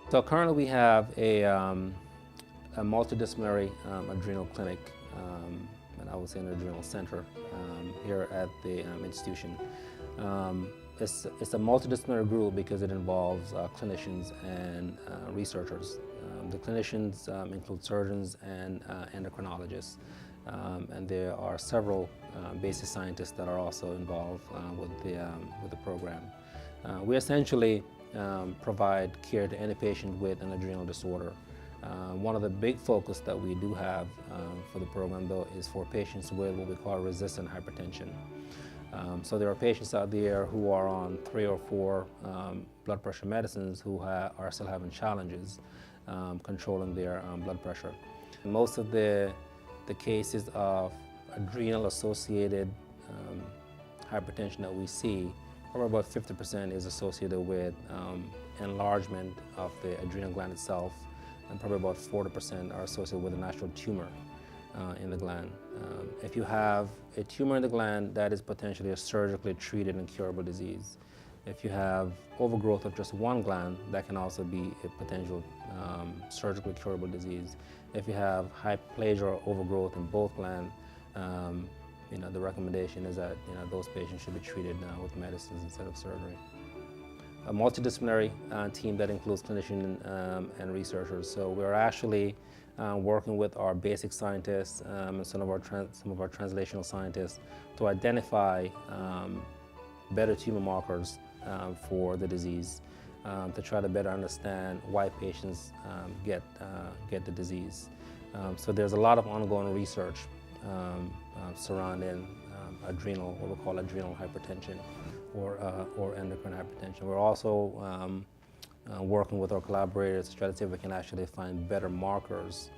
So currently we have a multidisciplinary adrenal clinic, and I would say an adrenal center here at the institution. It's a multidisciplinary group because it involves clinicians and researchers. The clinicians include surgeons and endocrinologists, and there are several basic scientists that are also involved with the program. We essentially provide care to any patient with an adrenal disorder. One of the big focus that we do have for the program, though, is for patients with what we call resistant hypertension. So there are patients out there who are on 3 or 4 blood pressure medicines who are still having challenges controlling their blood pressure. Most of the cases of adrenal-associated hypertension that we see, probably about 50% is associated with enlargement of the adrenal gland itself, and probably about 40% are associated with a natural tumor in the gland. If you have a tumor in the gland, that is potentially a surgically treated and curable disease. If you have overgrowth of just one gland, that can also be a potential surgically curable disease. If you have hyperplasia or overgrowth in both glands, the recommendation is that those patients should be treated with medicines instead of surgery. A multidisciplinary team that includes clinicians and researchers. So we're actually working with our basic scientists and some of our translational scientists to identify better tumor markers for the disease, to try to better understand why patients get the disease. So there's a lot of ongoing research surrounding adrenal, what we call adrenal hypertension, or endocrine hypertension. We're also working with our collaborators to try to see if we can actually find better markers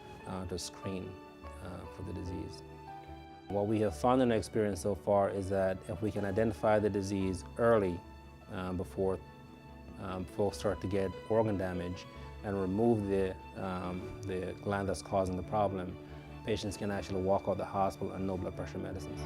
to screen for the disease. What we have found in our experience so far is that if we can identify the disease early, before folks start to get organ damage, and remove the gland that's causing the problem, patients can actually walk out of the hospital on no blood pressure medicines.